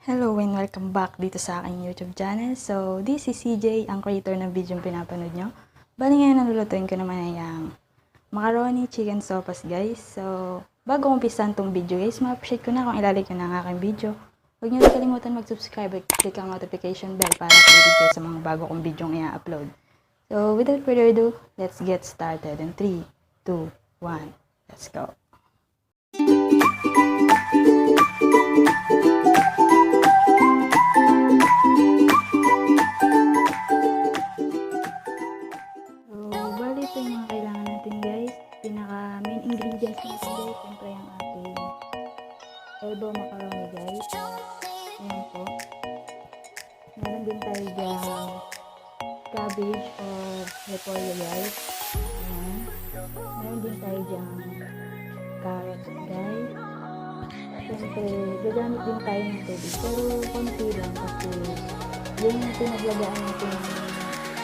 Hello and welcome back dito sa aking YouTube channel. So, this is CJ, ang creator ng video yung pinapanood nyo. Bali ngayon, nalulutuin ko naman ay ang macaroni chicken sopas, guys. So, bago umpisan tong video, guys, ma-appreciate ko na kung ilalike nyo na ang aking video. Huwag nyo na kalimutan mag-subscribe at click ang notification bell para updated kayo sa mga bago kong video i-upload. So, without further ado, let's get started. In 3, 2, 1, let's go. Elbow Macaroni, guys. Ayan po. Meron din tayo dyan cabage or repolyo, guys. Ayan. Meron din tayo dyan carrots, guys. Siyempre, gagamit din tayo ng tubig. Pero konti lang kasi yung pinaglagaan natin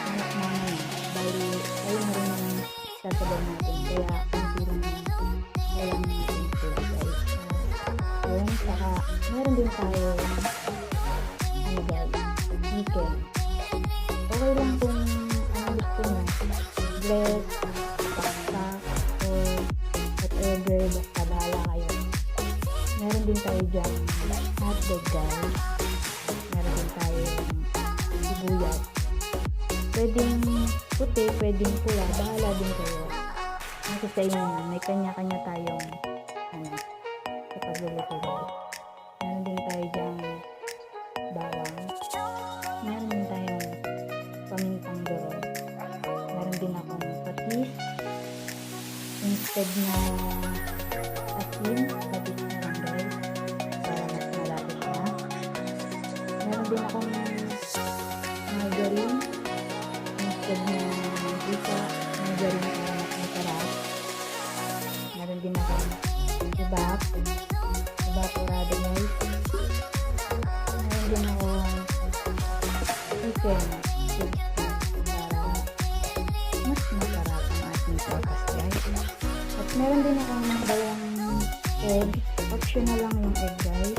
anak namin. Bali, ayun na rin yung sasabaw natin. Kaya konti lang alam natin tubig, guys. Saka meron din tayo guys, chicken. Okay lang kung ano gusto nyo, bread, pasta, or whatever, basta bahala kayo. Meron din tayo dyan hotdog, guys. Meron din tayo sibuyas. Pwedeng puti, pwedeng pula, bahala din kayo. Kasi sa inyo, may kanya-kanya tayong sa pagluluto, guys. Meron din tayo dyang bawang. Meron din tayong pamintang durog. Meron din akong patis. Instead na asin, patis na lang, guys. Para mas malapit na. Meron din akong margarine. Instead na isa, margarine para mas masarap. Meron din akong evaporated, guys. Meron din ako chicken para mas masarap ang ating sopas, guys. At meron din akong dalawang egg. Optional lang yung egg, guys.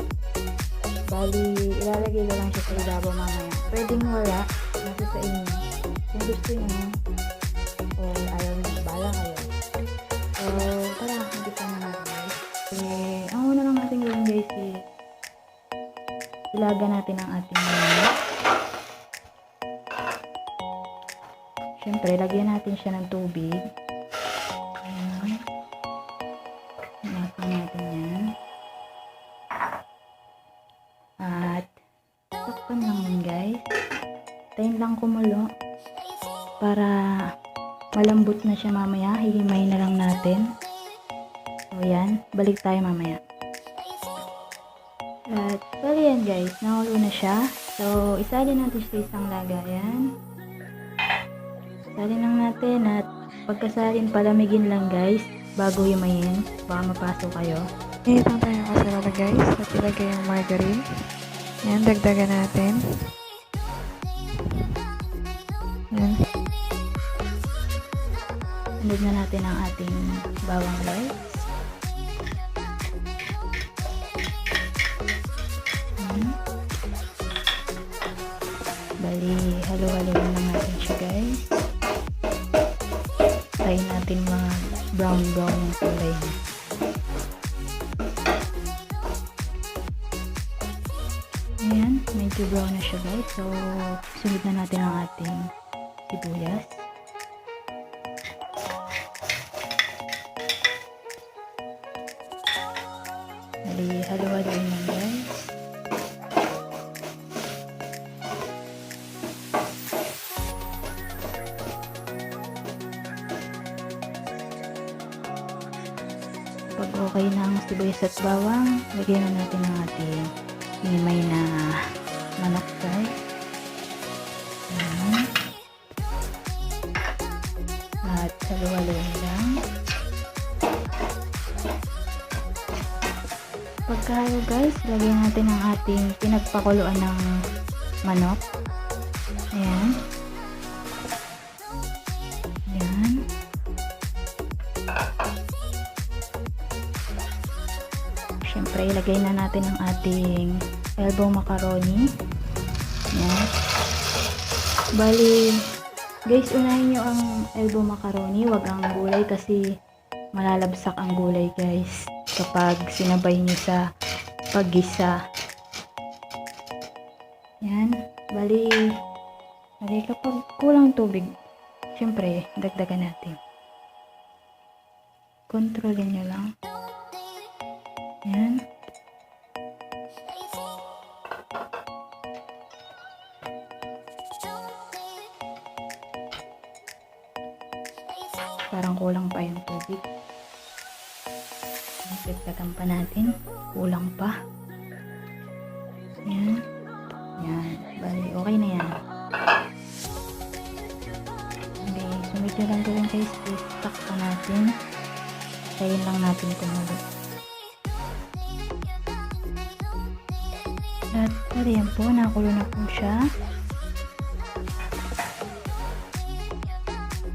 Bali, ilalagay ko lang siya sa ibabaw mamaya. Pwedeng wala, nasa sa inyo. Kung gusto nyo o ayaw nyo, bala kayo. So, tara, hindi pa naman, guys. Ang una lang natin gawin, guys, ilaga natin ang ating manok. Siyempre, lagyan natin siya ng tubig. Ayan. Lagyan natin yan. At takpan lang yun, guys. Tayin lang kumulo para malambot na siya mamaya. Hihimay na lang natin. So, yan. Balik tayo mamaya. At, bali yan, guys. Nakulo na siya. So, isalin natin sa isang lagayan. Isalin lang natin at pagkasalin, palamigin lang, guys. Bago himayin. Baka mapasok kayo. Itang tayo kasarala, guys. At ilagay yung margarine. Yan, dagdagan natin. Yan. Sunod na natin ang ating bawang, guys. Bali, halo-haloin lang natin siya, guys. Try natin mga brown-brown yung kulay niya. Ayan, medyo brown na siya, guys. So, sunod na natin ang ating sibuyas. Bali, halo-haloin lang, guys. Pag okay na ang sibuyas at bawang, lagyan na natin ang ating hinimay na manok, guys. Ayan. At halo-haloin lang. Pagkahalo, guys, lagyan natin ang ating pinagpakuluan ng manok. Ayan. Ayan. Siyempre, ilagay na natin ang ating elbow macaroni. Yan. Bali, guys, unahin nyo ang elbow macaroni, wag ang gulay kasi malalabsak ang gulay, guys, kapag sinabay nyo sa paggisa. Yan. Bali kapag kulang tubig, syempre, dagdagan natin. Kontrolin nyo lang. Yan. Parang kulang pa yung tubig. Dagdagan pa natin. Kulang pa. Yan. Yan. Bali, okay na yan. Okay, sumit nyo lang gawin guys. I-stack pa natin. Tayin lang natin kumulo. At bali yan po. Nakulo na po siya.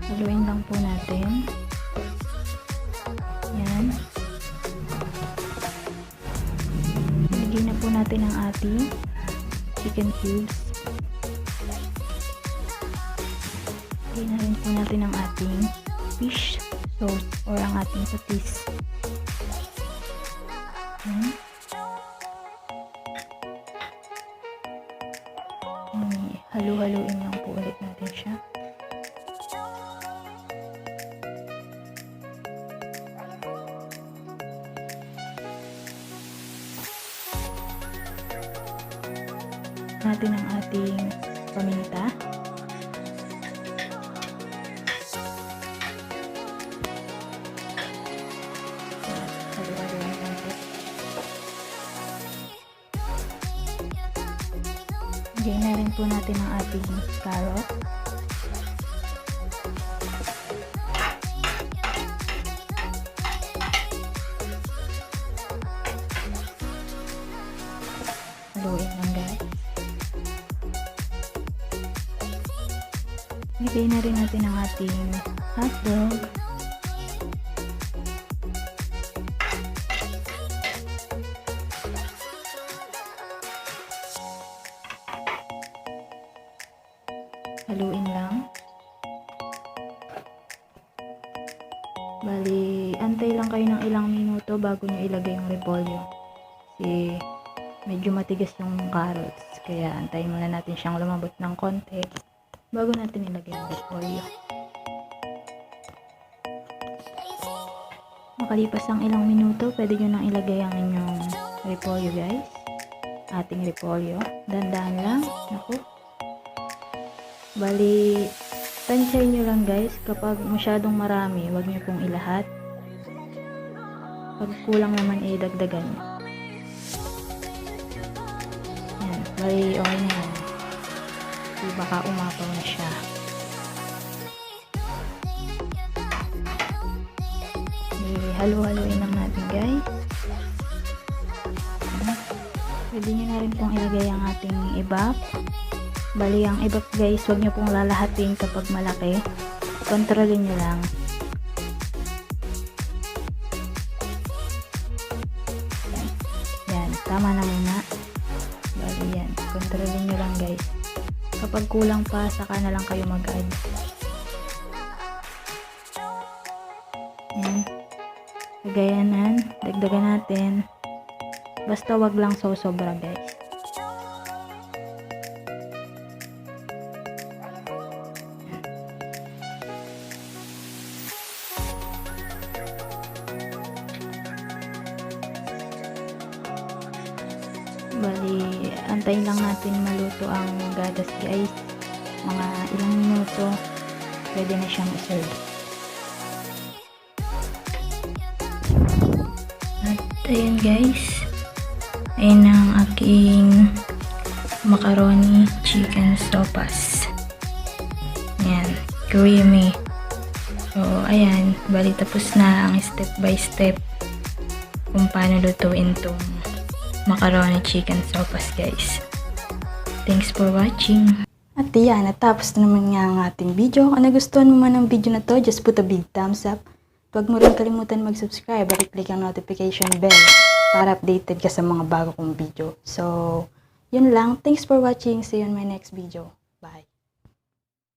Haluin lang po natin. Yan. Lagyan na po natin ang ating chicken cubes. Lagyan na rin po natin ang ating fish sauce or ang ating patis. Yan. Halu-haluin lang po ulit natin siya. Natin ang ating paminta. Halu-haluin lang po. Lagyan na rin po natin ang ating carrot. Haluin lang guys. Lagay na rin natin ang ating hotdog. Haluin lang. Bali, antay lang kayo ng ilang minuto bago nyo ilagay yung repolyo. Kasi medyo matigas yung carrots. Kaya antayin muna natin siyang lumambot ng konti bago natin ilagay ang repolyo. Makalipas ang ilang minuto, pwede nyo nang ilagay ang inyong repolyo guys. Ating repolyo. Dandahan lang. Naku. Bali, tansya nyo lang guys. Kapag masyadong marami, wag nyo pong ilahat. Pag kulang naman, dagdagan nyo. Yan. Bali, okay na yan. Kasi baka umapaw na siya. Halu-haluin lang natin guys. Pwede nyo na rin pong ilagay ang ating evap. Bali, ang evap guys, huwag nyo pong lalahatin kapag malaki. Kontrolin nyo lang. Yan, tama na muna. Bali yan, kontrolin nyo lang guys. Kapag kulang pa, saka na lang kayo mag-add. Yan. Kagayanan, dagdagan natin. Basta wag lang sobra guys. Bali, antayin lang natin maluto ang gatas guys. Mga ilang minuto, pwede na siyang i-serve. At ayan guys, ayan ang aking macaroni chicken sopas. Ayan, creamy. So, ayan, bali tapos na ang step by step kung paano lutuin tong macaroni chicken sopas guys. Thanks for watching. At yan, natapos na naman nga ang ating video. Kung nagustuhan mo man ang video na to, just put a big thumbs up. Huwag mo rin kalimutan mag-subscribe at i-click ang notification bell para updated ka sa mga bago kong video. So, Yun lang. Thanks for watching. See you on my next video. Bye.